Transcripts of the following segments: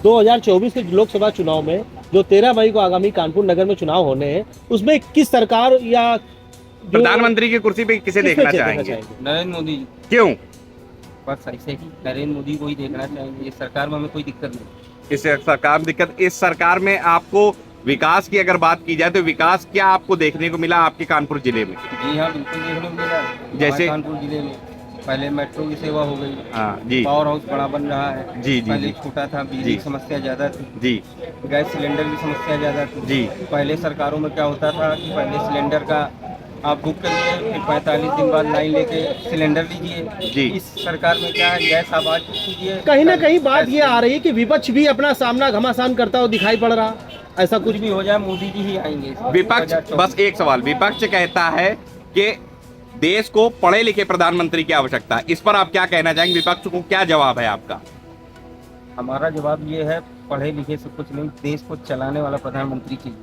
2024 के लोकसभा चुनाव में जो 13 मई को आगामी कानपुर नगर में चुनाव होने हैं, उसमें किस सरकार या प्रधानमंत्री की कुर्सी पे किसे देखना चाहेंगे? नरेंद्र मोदी जी। क्यों? बस ऐसे ही नरेंद्र मोदी को ही देखना चाहिए। इस सरकार में हमें कोई दिक्कत नहीं। इस सरकार में दिक्कत, इस सरकार में आपको विकास की अगर बात की जाए तो विकास क्या आपको देखने को मिला आपके कानपुर जिले में? जी हाँ, बिल्कुल देखने को मिला। जैसे? कानपुर जिले में पहले मेट्रो की सेवा हो गई। हाँ जी। पावर हाउस बड़ा बन रहा है। जी जी पहले जी छोटा था, बिजली की समस्या ज्यादा थी। जी गैस सिलेंडर की समस्या ज्यादा थी। जी। पहले सरकारों में क्या होता था कि पहले सिलेंडर का आप बुक करिए, फिर 45 दिन बाद लाइन लेके सिलेंडर लीजिए। जी। इस सरकार में क्या है, गैस आप आज कीजिए। कहीं ना कहीं बात ये आ रही है कि विपक्ष भी अपना सामना घमासान करता हुआ दिखाई पड़ रहा, ऐसा कुछ भी हो जाए मोदी जी ही आएंगे। विपक्ष, बस एक सवाल, विपक्ष कहता है कि देश को पढ़े लिखे प्रधानमंत्री की आवश्यकता है, इस पर आप क्या कहना चाहेंगे? विपक्ष को क्या जवाब है आपका? हमारा जवाब ये है, पढ़े लिखे से कुछ नहीं, देश को चलाने वाला प्रधानमंत्री चाहिए,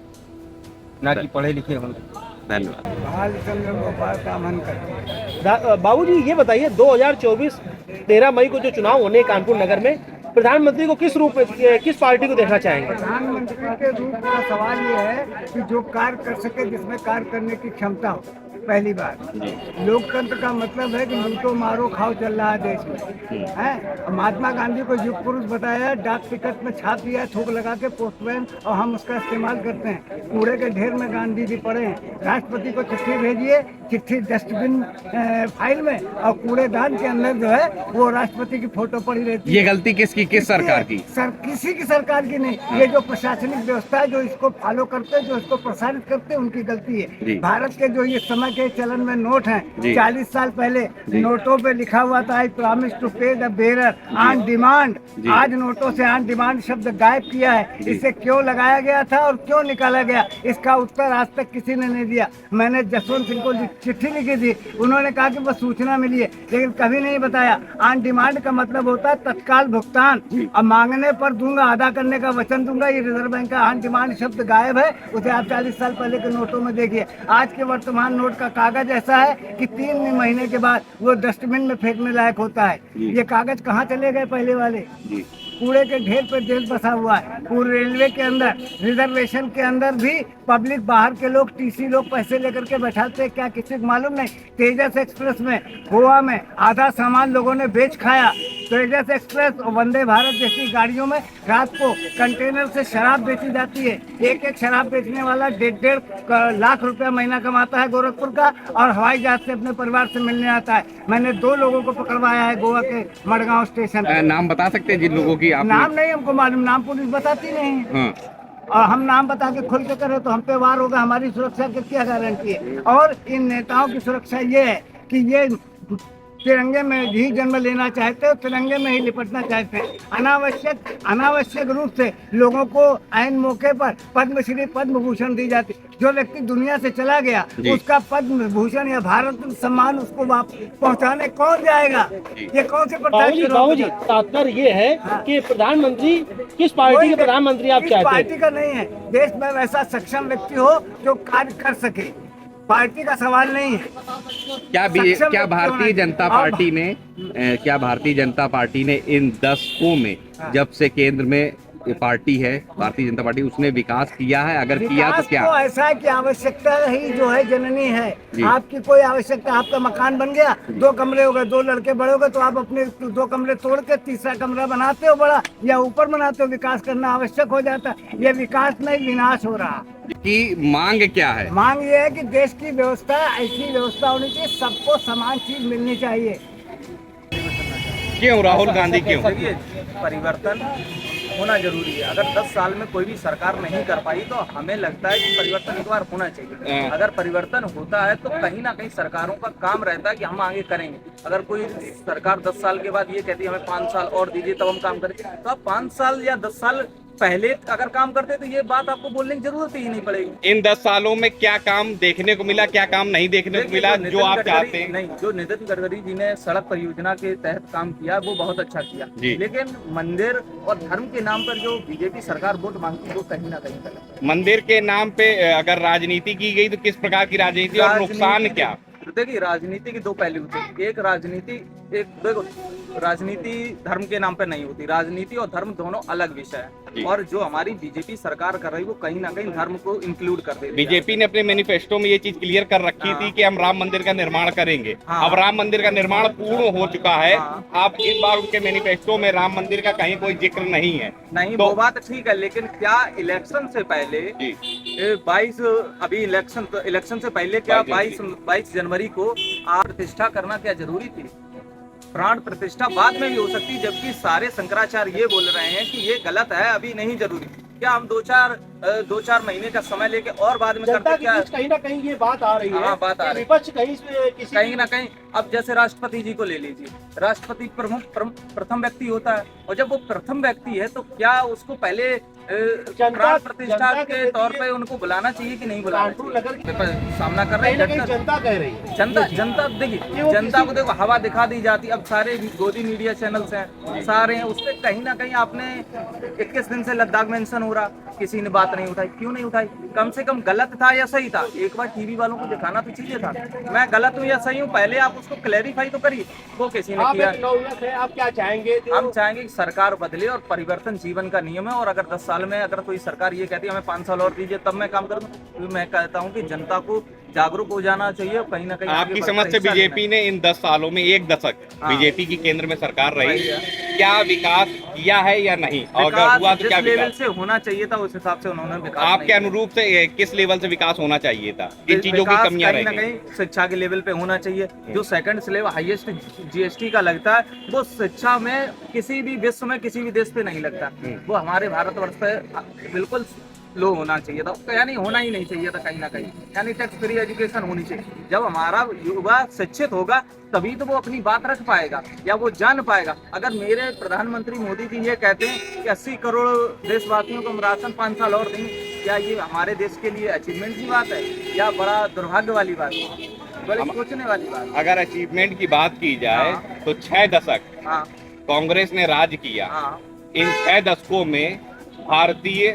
ना कि पढ़े लिखे होंगे। धन्यवाद। भालचंद्र गोपाल का मन करते। बाबूजी ये बताइए, 2024 13 मई को जो चुनाव होने हैं कानपुर नगर में, प्रधानमंत्री को किस रूप में, किस पार्टी को देखना चाहेंगे? प्रधानमंत्री के रूप का सवाल ये है कि जो कार्य कर सके, जिसमें कार्य करने की क्षमता हो। पहली बात, लोकतंत्र का मतलब है कि लूटो मारो खाओ चल रहा है देश में, है। महात्मा गांधी को युग पुरुष बताया, डाक टिकट में छाप दिया, थूक लगा के पोस्टमैन, और हम उसका इस्तेमाल करते हैं। कूड़े के ढेर में गांधी जी पड़े हैं। राष्ट्रपति को चिट्ठी भेजिए, चिट्ठी डस्टबिन फाइल में, और कूड़ेदान के अंदर जो है वो राष्ट्रपति की फोटो पड़ी रहती है। ये गलती किसकी, किस सरकार की? किसी की सरकार की नहीं। ये जो प्रशासनिक व्यवस्था है, जो इसको फॉलो करते हैं, जो इसको प्रसारित करते हैं, उनकी गलती है। भारत के जो ये समय के चलन में नोट हैं, 40 साल पहले नोटों पे लिखा हुआ था, आई प्रॉमिस टू पे द बेरर ऑन डिमांड। आज नोटों से ऑन डिमांड शब्द गायब किया है। इसे क्यों लगाया गया था और क्यों निकाला गया, इसका उत्तर आज तक किसी ने नहीं दिया। मैंने जसवंत सिंह को चिट्ठी लिखी थी, उन्होंने कहा कि बस सूचना मिली है, लेकिन कभी नहीं बताया। ऑन डिमांड का मतलब होता है तत्काल भुगतान, अब मांगने पर दूंगा, अदा करने का वचन दूंगा। ये रिजर्व बैंक का ऑन डिमांड शब्द गायब है, उसे आप 40 साल पहले के नोटों में देखिए। आज के वर्तमान नोट का कागज ऐसा है कि 3 महीने के बाद वो डस्टबिन में फेंकने लायक होता है। ये कागज कहाँ चले गए पहले वाले? कूड़े के ढेर पर देश बसा हुआ है। पूरे रेलवे के अंदर रिजर्वेशन के अंदर भी पब्लिक, बाहर के लोग, टीसी लोग पैसे लेकर के बैठाते, क्या किसी को मालूम नहीं? तेजस एक्सप्रेस में गोवा में आधा सामान लोगों ने बेच खाया। तेजस एक्सप्रेस और वंदे भारत जैसी गाड़ियों में रात को कंटेनर से शराब बेची जाती है। एक एक शराब बेचने वाला 1.5 लाख रुपया महीना कमाता है गोरखपुर का, और हवाई जहाज से अपने परिवार से मिलने आता है। मैंने 2 लोगों को पकड़वाया है गोवा के मडगांव स्टेशन। नाम बता सकते हैं जिन लोगों की? नाम नहीं हमको मालूम, नाम पुलिस बताती नहीं। और हम नाम बता के खुल के करें तो हम पे वार होगा। हमारी सुरक्षा की क्या गारंटी है? और इन नेताओं की सुरक्षा ये है कि ये तिरंगे में ही जन्म लेना चाहते हो, तिरंगे में ही लिपटना चाहते हैं। अनावश्यक रूप से लोगों को ऐन मौके पर पद्मश्री, पद्म भूषण दी जाती। जो व्यक्ति दुनिया से चला गया, उसका पद्म भूषण या भारत सम्मान उसको पहुंचाने कौन जाएगा? ये कौन से बाबूजी तात्पर्य ये है कि प्रधानमंत्री किस पार्टी के प्रधानमंत्री आप चाहते हैं? पार्टी का नहीं है, देश में वैसा सक्षम व्यक्ति हो जो कार्य कर सके। पार्टी का सवाल नहीं है। क्या भारतीय जनता पार्टी ने भारतीय जनता पार्टी ने इन दशकों में, जब से केंद्र में ये पार्टी है भारतीय जनता पार्टी, उसने विकास किया है? अगर किया तो क्या? तो ऐसा है कि आवश्यकता ही जो है जननी है। आपकी कोई आवश्यकता, आपका मकान बन गया, 2 कमरे हो गए, 2 लड़के बड़े हो गए, तो आप अपने 2 कमरे तोड़ के तीसरा कमरा बनाते हो बड़ा, या ऊपर बनाते हो। विकास करना आवश्यक हो जाता है। ये विकास नहीं, विनाश हो रहा की मांग क्या है? मांग ये है कि देश की व्यवस्था ऐसी व्यवस्था होनी चाहिए, सबको समान चीज मिलनी चाहिए। क्यों राहुल गांधी, क्यों? परिवर्तन होना जरूरी है। अगर 10 साल में कोई भी सरकार नहीं कर पाई तो हमें लगता है कि परिवर्तन एक बार होना चाहिए। अगर परिवर्तन होता है तो कहीं ना कहीं सरकारों का काम रहता है कि हम आगे करेंगे। अगर कोई सरकार 10 साल के बाद ये कहती है हमें 5 साल और दीजिए तब हम काम करेंगे, तो आप 5 साल या 10 साल पहले अगर काम करते तो ये बात आपको बोलने की जरूरत ही नहीं पड़ेगी। इन 10 सालों में क्या काम देखने को मिला, क्या काम नहीं देखने को मिला जो आप चाहते हैं? नहीं, जो नितिन गडकरी जी ने सड़क परियोजना के तहत काम किया वो बहुत अच्छा किया, लेकिन मंदिर और धर्म के नाम पर जो बीजेपी सरकार वोट मांगती है वो कहीं ना कहीं गलत है। मंदिर के नाम पे अगर राजनीति की गई तो किस प्रकार की राजनीति और नुकसान क्या? देखिए, राजनीति के 2 पहलू थे। एक राजनीति एक देखो, राजनीति धर्म के नाम पे नहीं होती, राजनीति और धर्म दोनों अलग विषय है। और जो हमारी बीजेपी सरकार कर रही है वो कहीं ना कहीं धर्म को इंक्लूड कर दे रही है। बीजेपी ने अपने मैनिफेस्टो में ये चीज क्लियर कर रखी थी कि हम राम मंदिर का निर्माण करेंगे। अब राम मंदिर का निर्माण पूर्ण हो चुका है। अब इस बार उनके मैनिफेस्टो में राम मंदिर का कहीं कोई जिक्र नहीं है। नहीं तो, वो बात ठीक है, लेकिन क्या इलेक्शन से पहले 22 अभी इलेक्शन से पहले क्या 22 जनवरी को प्रतिष्ठा करना क्या जरूरी थी? प्राण प्रतिष्ठा बाद में भी हो सकती, जबकि सारे शंकराचार्य ये बोल रहे हैं कि ये गलत है, अभी नहीं जरूरी। क्या हम दो चार महीने का समय लेके और बाद में करते क्या? कहीं ना कहीं ये बात आ रही है। हाँ, बात आ रही है। विपक्ष कहीं ना कहीं, अब जैसे राष्ट्रपति जी को ले लीजिए, राष्ट्रपति प्रथम व्यक्ति होता है, और जब वो प्रथम व्यक्ति है तो क्या उसको पहले प्राण प्रतिष्ठा के तौर पे उनको बुलाना चाहिए कि नहीं बुलाना चाहिए? सामना कर रहे हैं, जनता कह रही है। जनता देखिए, जनता को देखो हवा दिखा दी जाती। अब सारे गोदी मीडिया चैनल्स हैं, सारे हैं, उसपे कहीं ना कहीं आपने 21 दिन से लद्दाख मेंशन हो रहा, किसी ने बात नहीं उठाई। क्यों नहीं उठाई? कम से कम गलत था या सही था, एक बार टीवी वालों को दिखाना तो चाहिए था। मैं गलत हूँ या सही हूँ, पहले आप उसको क्लैरिफाई तो करिए। वो किसी ने किया। आप क्या चाहेंगे? हम चाहेंगे कि सरकार बदले और परिवर्तन जीवन का नियम है। और अगर 10 साल में अगर कोई सरकार ये कहती है हमें 5 साल और दीजिए तब मैं काम करूँ, तो मैं कहता हूँ कि जनता को जागरूक हो जाना चाहिए। कहीं ना कहीं आपकी समझ से बीजेपी ने इन 10 सालों में, एक दशक बीजेपी की केंद्र में सरकार रही, क्या विकास किया है या नहीं? और अगर हुआ तो क्या लेवल से होना चाहिए था उस हिसाब से उन्होंने विकास आपके अनुरूप से किस लेवल से विकास होना चाहिए था? इन चीजों की कमियां रह गई। शिक्षा के लेवल पे होना चाहिए। जो सेकंड स्लेब हाईएस्ट जीएसटी का लगता है वो शिक्षा में किसी भी विश्व में किसी भी देश पे नहीं लगता, वो हमारे भारतवर्ष पे बिल्कुल लो होना चाहिए था, यानी होना ही नहीं चाहिए था कहीं ना कहीं। यानी टैक्स फ्री एजुकेशन होनी चाहिए। जब हमारा युवा शिक्षित होगा तभी तो वो अपनी बात रख पाएगा या वो जान पाएगा। अगर मेरे प्रधानमंत्री मोदी जी ये कहते हैं कि 80 करोड़ देशवासियों को हम राशन 5 साल और देंगे, क्या ये हमारे देश के लिए अचीवमेंट की बात है या बड़ा दुर्भाग्य वाली बात है? बड़ी सोचने वाली बात। अगर अचीवमेंट की बात की जाए तो 6 दशक कांग्रेस ने राज किया। इन 6 दशकों में भारतीय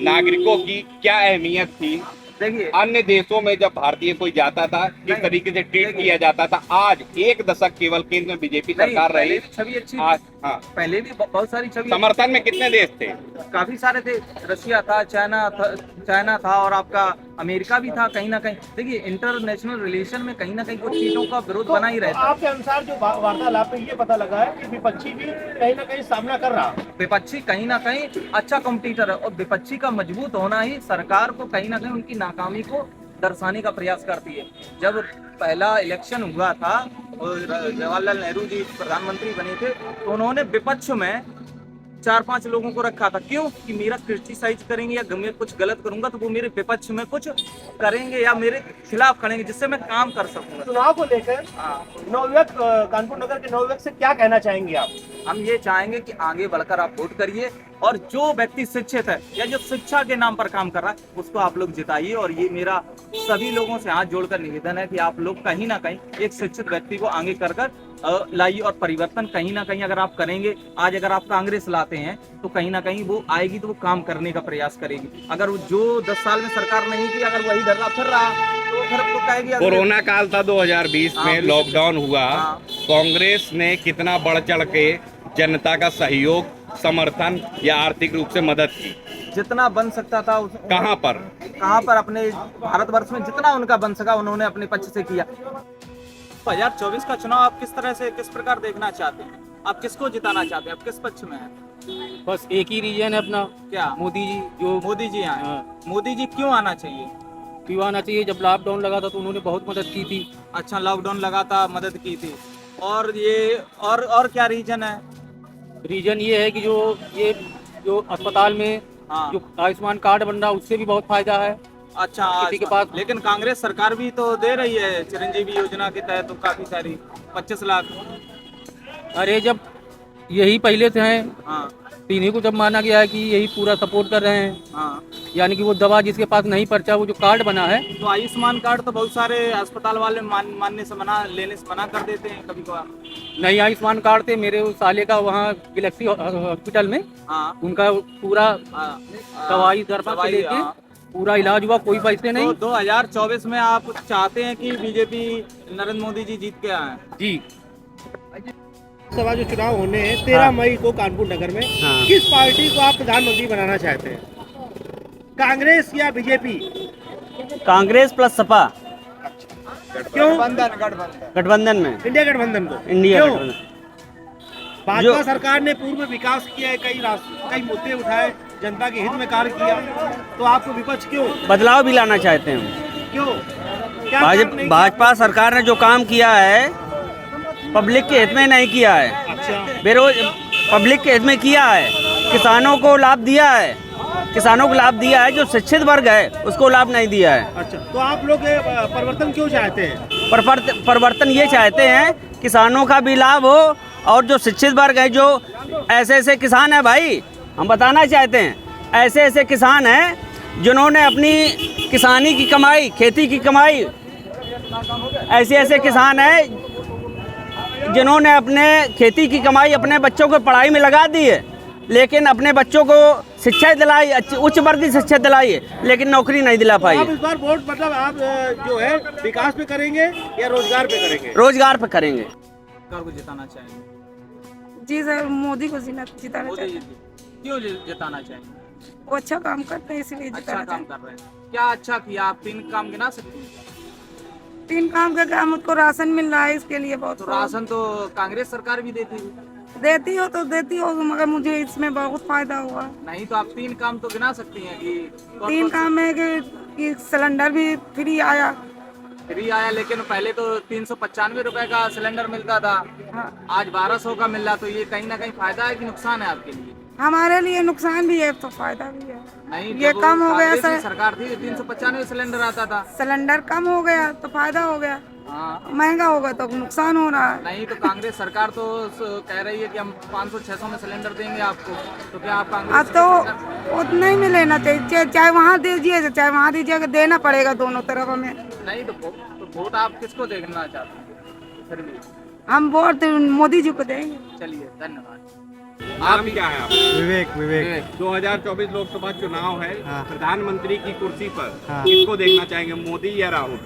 नागरिकों की क्या अहमियत थी? देखिए, अन्य देशों में जब भारतीय कोई जाता था किस तरीके से ट्रीट किया जाता था। आज 1 दशक केवल केंद्र में बीजेपी सरकार रही, छवि अच्छी। आज पहले भी बहुत सारी छवि। समर्थन में कितने देश थे? काफी सारे थे। रशिया था, चाइना था और आपका अमेरिका भी था। कहीं ना कहीं देखिए इंटरनेशनल रिलेशन में कहीं ना कहीं कुछ चीजों का विरोध बना ही रहता है। आपके अनुसार जो वार्तालाप में ये पता लगा है कि विपक्षी भी कहीं ना कहीं सामना कर रहा, विपक्षी कहीं ना कहीं अच्छा कॉम्पिटिटर है और विपक्षी का मजबूत होना ही सरकार को कहीं ना कहीं उनकी नाकामी को दर्शाने का प्रयास करती है। जब पहला इलेक्शन हुआ था और जवाहरलाल नेहरू जी प्रधानमंत्री बने थे तो उन्होंने विपक्ष में 4-5 लोगों को रखा था। क्यों? कि मेरा क्रिटिसाइज करेंगे या मैं कुछ गलत करूंगा तो वो मेरे विपक्ष में कुछ करेंगे या मेरे खिलाफ खड़ेंगे जिससे मैं काम कर सकूंगा। चुनाव को लेकर नवयुवक कानपुर नगर के नवयुवक से क्या कहना चाहेंगे आप? हम ये चाहेंगे कि आगे बढ़कर आप वोट करिए और जो व्यक्ति शिक्षित है या जो शिक्षा के नाम पर काम कर रहा है उसको आप लोग जिताइए। और ये मेरा सभी लोगों से हाथ जोड़कर निवेदन है कि आप लोग कहीं ना कहीं एक शिक्षित व्यक्ति को आगे कर लाइए और परिवर्तन कहीं ना कहीं अगर आप करेंगे। आज अगर आप कांग्रेस लाते हैं तो कहीं ना कहीं वो आएगी तो वो काम करने का प्रयास करेगी। अगर जो 10 साल में सरकार नहीं की, अगर वही धरना फिर रहा तो फिर वो कहेगी। कोरोना काल था 2020 में, लॉकडाउन हुआ, कांग्रेस ने कितना बढ़ चढ़ के जनता का सहयोग, समर्थन या आर्थिक रूप से मदद की? जितना बन सकता था। कहाँ पर अपने भारतवर्ष में जितना उनका बन सका उन्होंने अपने पक्ष से किया। 2024 का चुनाव आप किस तरह से किस प्रकार देखना चाहते हैं? आप किसको जिताना चाहते हैं? आप किस पक्ष में हैं? बस एक ही रीजन है अपना, क्या? मोदी जी। जो मोदी जी आए। मोदी जी क्यों आना चाहिए? क्यों आना चाहिए? जब लॉकडाउन लगा था तो उन्होंने बहुत मदद की थी। अच्छा, लॉकडाउन लगा था, मदद की थी। और ये और क्या रीजन है? रीजन ये है कि जो अस्पताल में जो आयुष्मान कार्ड बन रहा है उससे भी बहुत फायदा है। अच्छा, किसी के पास। लेकिन कांग्रेस सरकार भी तो दे रही है चिरंजीवी योजना के तहत तो काफी सारी 25 लाख। अरे जब यही पहले से हैं तो इन्हीं को जब माना गया है कि यही पूरा सपोर्ट कर रहे हैं। यानी कि वो दवा जिसके पास नहीं पर्चा, वो जो कार्ड बना है तो आयुष्मान कार्ड तो बहुत सारे अस्पताल वाले लेने से मना कर देते हैं कभी कभार। नहीं, आयुष्मान कार्ड थे मेरे उस साले का वहाँ गैलेक्सी हॉस्पिटल में। उनका पूरा दवाई दरबा से लेके पूरा इलाज हुआ, कोई पैसे नहीं। तो 2024 में आप चाहते हैं कि बीजेपी नरेंद्र मोदी जी जीत के आए? जी। सभा जो चुनाव होने हैं 13 मई को कानपुर नगर में, किस पार्टी को आप प्रधानमंत्री बनाना चाहते हैं? कांग्रेस या बीजेपी? कांग्रेस प्लस सपा क्यों? गठबंधन में, इंडिया गठबंधन को इंडिया क्यों? गठबंधन। भाजपा सरकार ने पूर्व में विकास किया है, कई मुद्दे उठाए, जनता के हित में कार्य किया, तो आपको विपक्ष क्यों? बदलाव भी लाना चाहते हैं। क्यों? क्या काम नहीं किया? भाजपा सरकार ने जो काम किया है पब्लिक के हित में नहीं किया है, अच्छा, पब्लिक के हित में किया है। किसानों को लाभ दिया है, किसानों को लाभ दिया है, जो शिक्षित वर्ग है उसको लाभ नहीं दिया है। अच्छा, तो आप लोग परिवर्तन क्यों चाहते हैं? परिवर्तन ये चाहते हैं किसानों का भी लाभ हो, और जो शिक्षित वर्ग है, जो ऐसे किसान है भाई, हम बताना चाहते हैं, ऐसे किसान हैं जिन्होंने अपनी किसानी की कमाई, खेती की कमाई, ऐसे किसान हैं जिन्होंने अपने खेती की कमाई अपने बच्चों को पढ़ाई में लगा दी है, लेकिन अपने बच्चों को शिक्षा दिलाई, उच्च वर्ग की शिक्षा दिलाई है, लेकिन नौकरी नहीं दिला पाई। आप इस बार वोट मतलब आप जो है विकास पे करेंगे या रोजगार पे करेंगे? रोजगार पे करेंगे। सरकार को जिताना चाहेंगे। जी सर, मोदी को जिताना मोदी चाहिए। जी को। क्यों जिताना चाहेंगे? वो अच्छा काम करते हैं इसलिए अच्छा जिताना काम चाहिए। कर रहे हैं। क्या अच्छा किया? आप 3 काम गिना सकते हैं? 3 काम का काम, उसको राशन मिल रहा है, इसके लिए बहुत तो राशन तो कांग्रेस सरकार भी देती है। देती हो तो देती हो, मगर मुझे इसमें बहुत फायदा हुआ। नहीं तो आप 3 काम तो गिना सकती हैं कि 3 काम है कि सिलेंडर भी फ्री आया। फ्री आया, लेकिन पहले तो 395 रुपए का सिलेंडर मिलता था, हाँ, आज 1200 का मिल रहा, तो ये कहीं ना कहीं फायदा है कि नुकसान है आपके लिए? हमारे लिए नुकसान भी है तो फायदा भी है। नहीं, ये जब कम हो गया कांग्रेस की सर, सरकार थी 395 सिलेंडर आता था। सिलेंडर कम हो गया तो फायदा हो गया, हाँ, महंगा होगा तो नुकसान हो रहा है। नहीं तो कांग्रेस सरकार तो कह रही है कि हम 500-600 में सिलेंडर देंगे आपको, तो क्या आप कांग्रेस अब तो उतना ही में लेना चाहिए, चाहे वहाँ दीजिए चाहे वहाँ दीजिए, देना पड़ेगा दोनों तरफ हमें। नहीं तो वोट आप किसको देखना चाहते हैं? फिर भी हम वोट मोदी जी को देंगे। चलिए, धन्यवाद। आप क्या है आप? विवेक 2024 लोकसभा चुनाव है, हाँ। प्रधानमंत्री की कुर्सी पर हाँ। किसको देखना चाहेंगे, मोदी या राहुल?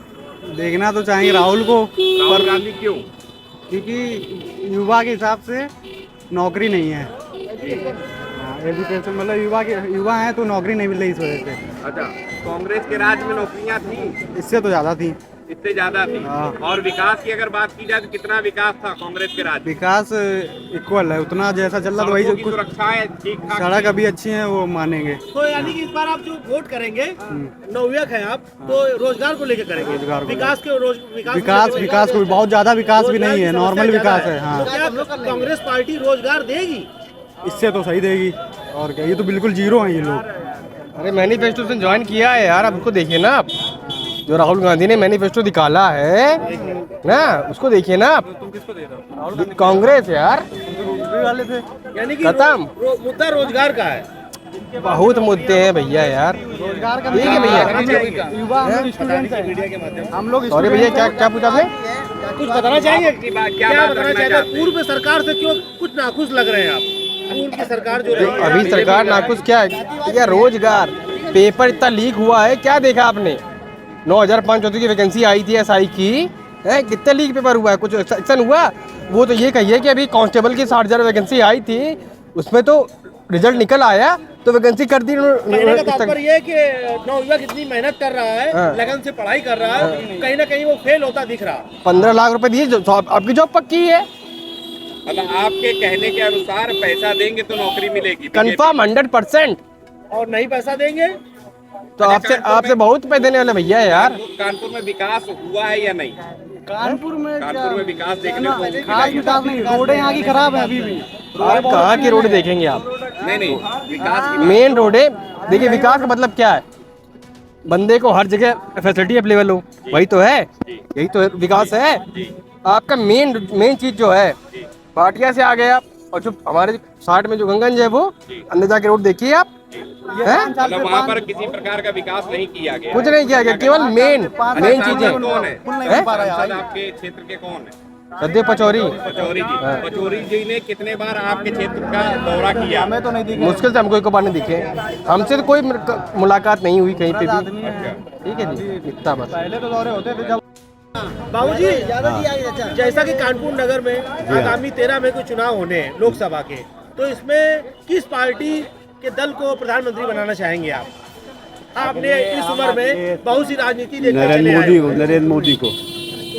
देखना तो चाहेंगे राहुल को, राहुल गांधी क्यों? क्योंकि युवा के हिसाब से नौकरी नहीं है। हाँ, एजुकेशन मतलब युवा हैं तो नौकरी नहीं मिल रही इस वजह से। अच्छा, कांग्रेस के राज में नौकरियां थी? इससे तो ज़्यादा थी। इससे ज्यादा थी। हाँ। और विकास की अगर बात की जाए तो कितना विकास था कांग्रेस के राज में? विकास इक्वल है, उतना जैसा चल रहा तो वही सड़कों जो की कुछ सुरक्षा है, ठीक ठाक सड़क अभी अच्छी है वो मानेंगे। तो यानी कि इस बार आप जो वोट करेंगे, नवयुवक है आप, तो रोजगार को लेकर करेंगे, रोजगार को। विकास को भी बहुत ज़्यादा विकास भी नहीं है, नॉर्मल विकास है। हाँ, तो क्या कांग्रेस पार्टी रोजगार देगी? इससे तो सही देगी, और क्या, ये तो बिल्कुल जीरो हैं ये लोग। अरे मैनिफेस्टो से ज्वाइन किया है यार, अब उसको देखिए ना आप, जो राहुल गांधी ने मैनिफेस्टो निकाला है ना, उसको देखिए ना आप। तुम किसको दे रहे हो? कांग्रेस यार, वाले थे। यानी कि खत्म। मुद्दा रोजगार का है। बहुत मुद्दे हैं भैया यार। रोजगार का ठीक है भैया। युवा हम लोग स्टूडेंट हैं, हम लोग सॉरी भैया, क्या पूछा आपने? कुछ बताना चाहेंगे? क्या बात बताना रखना चाहेंगे? चाहते हैं? पूर्व सरकार से क्यों कुछ नाखुश लग रहे हैं आप? पूर्व की सरकार जो रही है, अभी सरकार नाखुश क्या है? या रोजगार, पेपर इतना लीक हुआ है, क्या देखा आपने? 9500 की वैकेंसी आई थी एसआई की, है कितना लीक पेपर हुआ है? कुछ एक्शन हुआ? वो तो ये कहिए कि अभी कांस्टेबल की 60,000 वैकेंसी आई थी, उसमें तो रिजल्ट निकल आया तो वैकेंसी कर दी। कहने का तात्पर्य ये है कि नवयुवक इतनी मेहनत कर रहा है, हाँ। लगन से पढ़ाई कर रहा है, कहीं ना कहीं वो फेल होता दिख रहा। 15 लाख रुपए दिए, आपकी जॉब पक्की है। मतलब आपके कहने के अनुसार पैसा देंगे तो नौकरी मिलेगी? कंफर्म 100%। और नहीं पैसा देंगे तो आपसे बहुत पैसे देने वाले भैया यार। कानपुर में विकास हुआ है या नहीं? कानपुर में विकास देखने को खास विकास नहीं, रोडें यहाँ की खराब है अभी भी। आप कहाँ की रोड देखेंगे आप? नहीं विकास की मेन रोड है। देखिए विकास का मतलब क्या है? बंदे को हर जगह फैसिलिटी अवेलेबल हो, वही तो है, यही तो विकास है। आपका मेन चीज जो है, पाटिया से आ गए आप, और जो हमारे 60 में जो गंगंज है वो अंदर जाके रोड देखिए आप, हैं? मतलब वहाँ पर किसी प्रकार का विकास नहीं किया गया? कुछ नहीं किया गया, केवल मेन चीजें। कौन है सांसद आपके क्षेत्र के? कौन है? सद्य पचौरी पचौरी जी। पचौरी जी ने कितने बार आपके क्षेत्र का दौरा किया? हमें तो नहीं दिखे। मुश्किल से हमको एक बार नहीं दिखे, हमसे तो कोई मुलाकात नहीं हुई कहीं पे भी। ठीक है जी, इतना बस। पहले तो दौरे होते थे जब बाबूजी जैसा कि कानपुर नगर में आगामी 13 मई को चुनाव होने हैं लोकसभा के, तो इसमें किस पार्टी के दल को प्रधानमंत्री बनाना चाहेंगे आप? आपने इस उम्र में बहुत सी राजनीति देखने चले आए हो।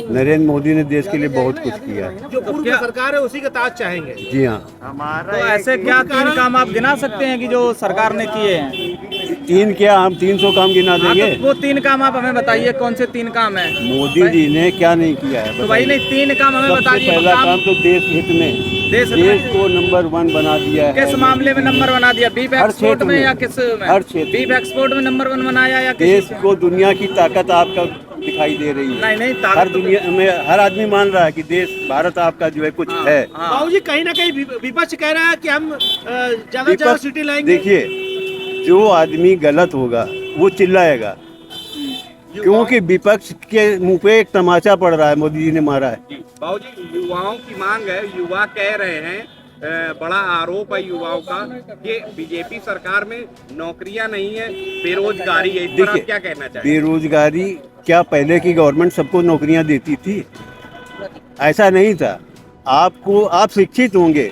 नरेंद्र मोदी ने देश के लिए बहुत कुछ किया है। जो पूर्व सरकार है उसी का ताज चाहेंगे। जी हाँ। तो ऐसे क्या 3 काम आप गिना सकते हैं कि जो सरकार ने किए हैं? 3 क्या, हम 300 काम गिना देंगे। तो वो 3 काम आप हमें बताइए, कौन से 3 काम है? मोदी जी ने क्या नहीं किया है तो भाई नहीं, 3 काम हमें बताइए। पहला काम तो देश हित में, देश को नंबर 1 बना दिया है। किस मामले में नंबर बना दिया? बीफ एक्सपोर्ट में या किस में? हर क्षेत्र। बीफ एक्सपोर्ट में नंबर 1 बनाया या देश को दुनिया की ताकत आपका दिखाई दे रही है। नहीं हर दुनिया में हर आदमी मान रहा है कि देश भारत आपका जो है कुछ है। बाबूजी कहीं ना कहीं विपक्ष कह रहा है कि हम जगह सिटी लाएंगे। देखिए, जो आदमी गलत होगा वो चिल्लाएगा, क्योंकि विपक्ष के मुंह पे एक तमाचा पड़ रहा है, मोदी जी ने मारा है। बाबूजी युवाओं की मांग है, युवा कह रहे हैं, बड़ा आरोप है युवाओं का कि बीजेपी सरकार में नौकरियां नहीं है, बेरोजगारी है। इस पर आप क्या कहना चाहेंगे? बेरोजगारी क्या पहले की गवर्नमेंट सबको नौकरियां देती थी? ऐसा नहीं था। आप शिक्षित होंगे,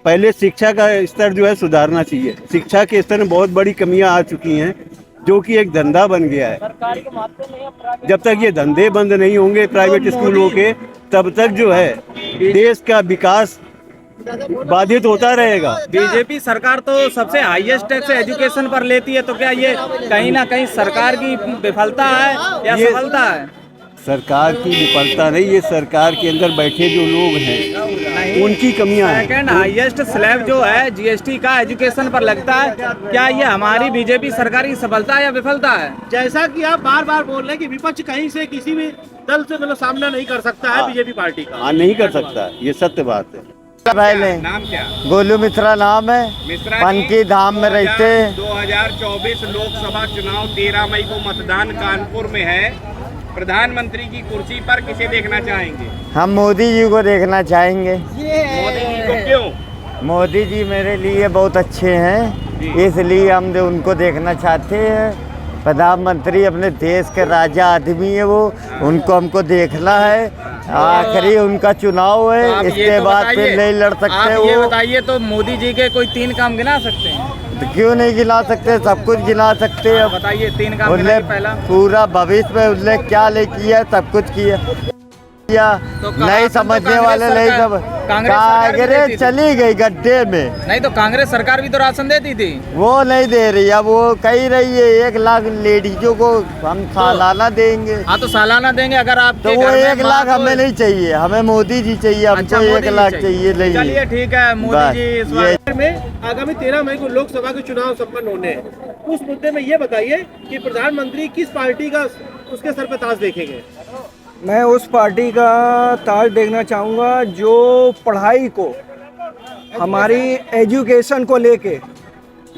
पहले शिक्षा का स्तर जो है सुधारना चाहिए। शिक्षा के स्तर में बहुत बड़ी कमियां आ चुकी हैं, जो कि एक धंधा बन गया है। जब तक ये धंधे बंद नहीं होंगे प्राइवेट स्कूलों के, तब तक जो है देश का विकास बाधित होता रहेगा। बीजेपी सरकार तो सबसे हाईएस्ट टैक्स एजुकेशन पर लेती है, तो क्या ये कहीं ना कहीं सरकार की विफलता है या सफलता है? सरकार की विफलता नहीं, ये सरकार के अंदर बैठे जो लोग हैं उनकी कमियां हैं। सेकंड हाईएस्ट स्लैब जो है जीएसटी का एजुकेशन पर लगता है, क्या ये हमारी बीजेपी सरकार की सफलता है या विफलता है? जैसा कि आप बार बार बोल रहे हैं कि विपक्ष कहीं से किसी भी दल से मतलब सामना नहीं कर सकता है बीजेपी पार्टी का। हाँ, नहीं कर सकता, ये सत्य बात है। नाम क्या? गोलू मिश्रा नाम है, पनकी धाम में रहते हैं। 2024 लोकसभा चुनाव 13 मई को मतदान कानपुर में है। प्रधानमंत्री की कुर्सी पर किसे देखना चाहेंगे? हम मोदी जी को देखना चाहेंगे। मोदी जी को क्यों? मोदी जी मेरे लिए बहुत अच्छे हैं, इसलिए हम उनको देखना चाहते हैं। प्रधानमंत्री अपने देश के राजा आदमी है वो, उनको हमको देखना है। आखिरी उनका चुनाव है, इसके बाद फिर नहीं लड़ सकते। ये बताइए, तो मोदी जी के कोई 3 काम गिना सकते हैं? तो क्यों नहीं गिना सकते, सब कुछ गिना सकते हैं। बताइए 3 काम गिनाइए। पहला पूरा भविष्य में उसने क्या ले किया, सब कुछ किया। तो नहीं समझने वाले नहीं सब। कांग्रेस चली गई गड्ढे में। नहीं तो कांग्रेस सरकार भी तो राशन देती थी, वो नहीं दे रही। अब वो कही रही है 1 लाख लेडीजों को हम सालाना देंगे। हाँ तो सालाना देंगे। अगर आप तो वो 1 लाख हमें नहीं चाहिए, हमें मोदी जी चाहिए। हमको 1 लाख चाहिए। नहीं, चलिए ठीक है, मोदी जी इस बार में आगामी 13 मई को लोकसभा के चुनाव संपन्न होने हैं। उस मुद्दे में ये बताइए कि प्रधानमंत्री किस पार्टी का उसके सर पे ताज देखेंगे? मैं उस पार्टी का ताज देखना चाहूँगा जो पढ़ाई को, हमारी एजुकेशन को लेके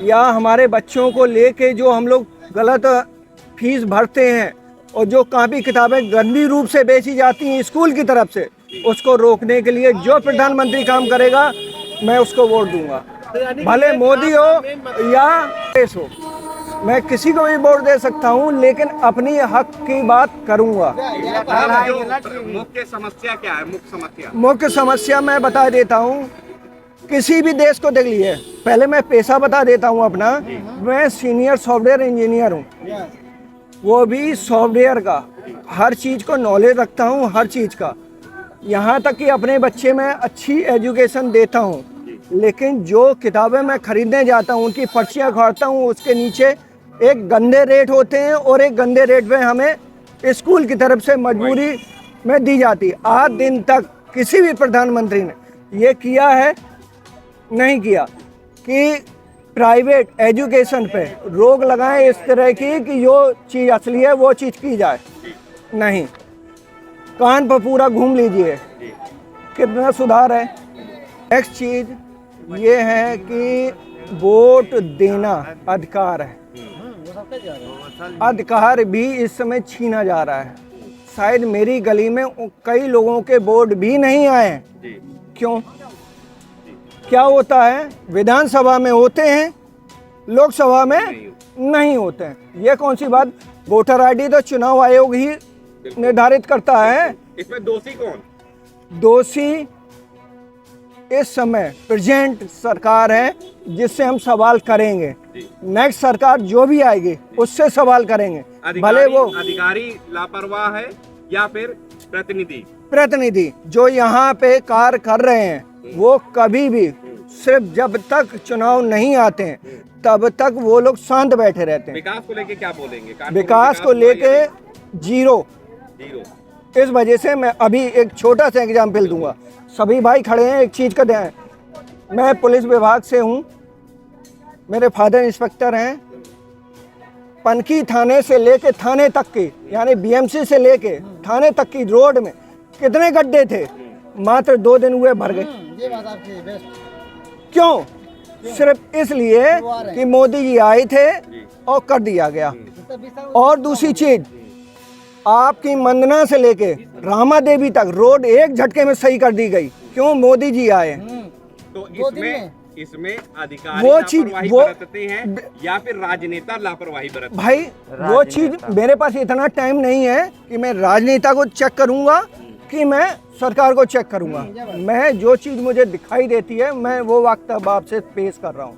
या हमारे बच्चों को लेके जो हम लोग गलत फीस भरते हैं और जो कापी किताबें गंदी रूप से बेची जाती हैं स्कूल की तरफ से, उसको रोकने के लिए जो प्रधानमंत्री काम करेगा मैं उसको वोट दूंगा। भले मोदी हो या देश हो, मैं किसी को भी वोट दे सकता हूं, लेकिन अपनी हक की बात करूंगा। मुख्य समस्या क्या है? मुख्य समस्या मैं बता देता हूं, किसी भी देश को देख लीजिए। पहले मैं पेशा बता देता हूं अपना। मैं सीनियर सॉफ्टवेयर इंजीनियर हूं, वो भी सॉफ्टवेयर का। हर चीज़ को नॉलेज रखता हूं, हर चीज़ का। यहाँ तक कि अपने बच्चे में अच्छी एजुकेशन देता हूं, लेकिन जो किताबें मैं खरीदने जाता हूं, उनकी पर्चियाँ खाड़ता हूं, उसके नीचे एक गंदे रेट होते हैं और एक गंदे रेट में हमें स्कूल की तरफ से मजबूरी में दी जाती है। आज दिन तक किसी भी प्रधानमंत्री ने ये किया है नहीं किया कि प्राइवेट एजुकेशन पे रोक लगाएं इस तरह की कि जो चीज़ असली है वो चीज़ की जाए। नहीं, कान पर पूरा घूम लीजिए कितना सुधार है। नेक्स्ट चीज़ ये है कि वोट देना अधिकार है, अधिकार भी इस समय छीना जा रहा है। शायद मेरी गली में कई लोगों के वोट भी नहीं आए। क्यों? क्या होता है, विधानसभा में होते हैं, लोकसभा में नहीं होते हैं। ये कौन सी बात? वोटर आईडी तो चुनाव आयोग ही निर्धारित करता है। इसमें दोषी कौन? दोषी इस समय प्रेजेंट सरकार है, जिससे हम सवाल करेंगे। नेक्स्ट सरकार जो भी आएगी उससे सवाल करेंगे, भले वो अधिकारी लापरवाह है या फिर प्रतिनिधि जो यहाँ पे कार्य कर रहे हैं वो कभी भी, सिर्फ जब तक चुनाव नहीं आते हैं तब तक वो लोग शांत बैठे रहते हैं। विकास को लेके क्या बोलेंगे? विकास को लेके जीरो। इस वजह से मैं अभी एक छोटा सा एग्जाम्पल दूंगा। सभी भाई खड़े हैं, एक चीज़ का ध्यान, मैं पुलिस विभाग से हूँ, मेरे फादर इंस्पेक्टर हैं। पनकी थाने से लेके थाने तक की, यानी बीएमसी से लेके थाने तक की रोड में कितने गड्ढे थे, मात्र 2 दिन हुए भर गए। क्यों? सिर्फ इसलिए कि मोदी जी आए थे और कर दिया गया। और दूसरी चीज, आपकी मंदना से लेके रामा देवी तक रोड एक झटके में सही कर दी गई। क्यों? मोदी जी आए। तो इसमें अधिकारी वो चीज बरतते हैं या फिर राजनेता लापरवाही बरतते हैं? भाई वो चीज, मेरे पास इतना टाइम नहीं है कि मैं राजनेता को चेक करूंगा कि मैं सरकार को चेक करूंगा। मैं जो चीज मुझे दिखाई देती है मैं वो वक्तव्य आपसे पेश कर रहा हूँ।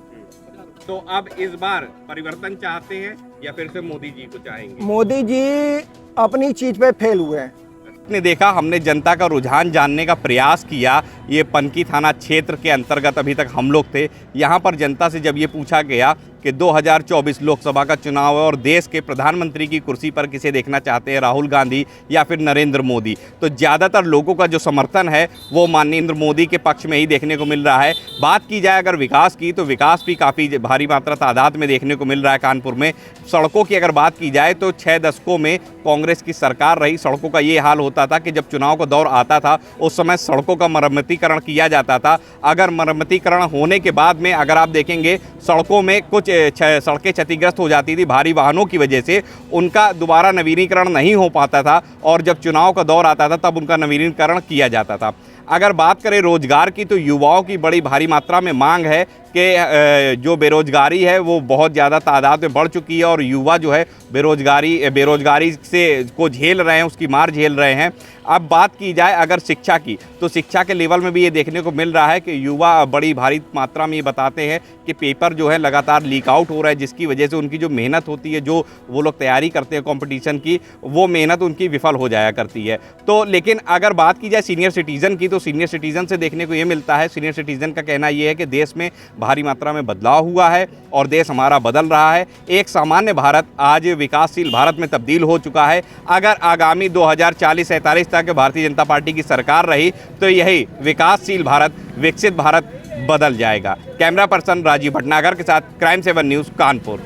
तो अब इस बार परिवर्तन चाहते हैं या फिर से मोदी जी को चाहेंगे? मोदी जी अपनी चीज पे फेल हुए हैं। ने देखा, हमने जनता का रुझान जानने का प्रयास किया। ये पनकी थाना क्षेत्र के अंतर्गत अभी तक हम लोग थे। यहाँ पर जनता से जब ये पूछा गया कि 2024 लोकसभा का चुनाव है और देश के प्रधानमंत्री की कुर्सी पर किसे देखना चाहते हैं, राहुल गांधी या फिर नरेंद्र मोदी, तो ज़्यादातर लोगों का जो समर्थन है वो माननीय नरेंद्र मोदी के पक्ष में ही देखने को मिल रहा है। बात की जाए अगर विकास की, तो विकास भी काफ़ी भारी मात्रा तादाद में देखने को मिल रहा है कानपुर में। सड़कों की अगर बात की जाए तो 6 दशकों में कांग्रेस की सरकार रही, सड़कों का ये हाल होता था कि जब चुनाव का दौर आता था उस समय सड़कों का मरम्मतीकरण किया जाता था। अगर मरम्मतीकरण होने के बाद में अगर आप देखेंगे सड़कों में कुछ सड़कें क्षतिग्रस्त हो जाती थी भारी वाहनों की वजह से, उनका दोबारा नवीनीकरण नहीं हो पाता था और जब चुनाव का दौर आता था तब उनका नवीनीकरण किया जाता था। अगर बात करें रोजगार की, तो युवाओं की बड़ी भारी मात्रा में मांग है कि जो बेरोजगारी है वो बहुत ज़्यादा तादाद में बढ़ चुकी है और युवा जो है बेरोजगारी से को झेल रहे हैं, उसकी मार झेल रहे हैं। अब बात की जाए अगर शिक्षा की, तो शिक्षा के लेवल में भी ये देखने को मिल रहा है कि युवा बड़ी भारी मात्रा में ये बताते हैं कि पेपर जो है लगातार लीक आउट हो रहा है, जिसकी वजह से उनकी जो मेहनत होती है, जो वो लोग तैयारी करते हैं कंपटीशन की, वो मेहनत उनकी विफल हो जाया करती है। तो लेकिन अगर बात की जाए सीनियर सिटीज़न की, तो सीनियर सिटीज़न से देखने को ये मिलता है, सीनियर सिटीज़न का कहना ये है कि देश में भारी मात्रा में बदलाव हुआ है और देश हमारा बदल रहा है। एक सामान्य भारत आज विकासशील भारत में तब्दील हो चुका है। अगर आगामी 2040-47 तक भारतीय जनता पार्टी की सरकार रही तो यही विकासशील भारत, विकसित भारत बदल जाएगा। कैमरा पर्सन राजीव भटनागर के साथ क्राइम 7 न्यूज़ कानपुर।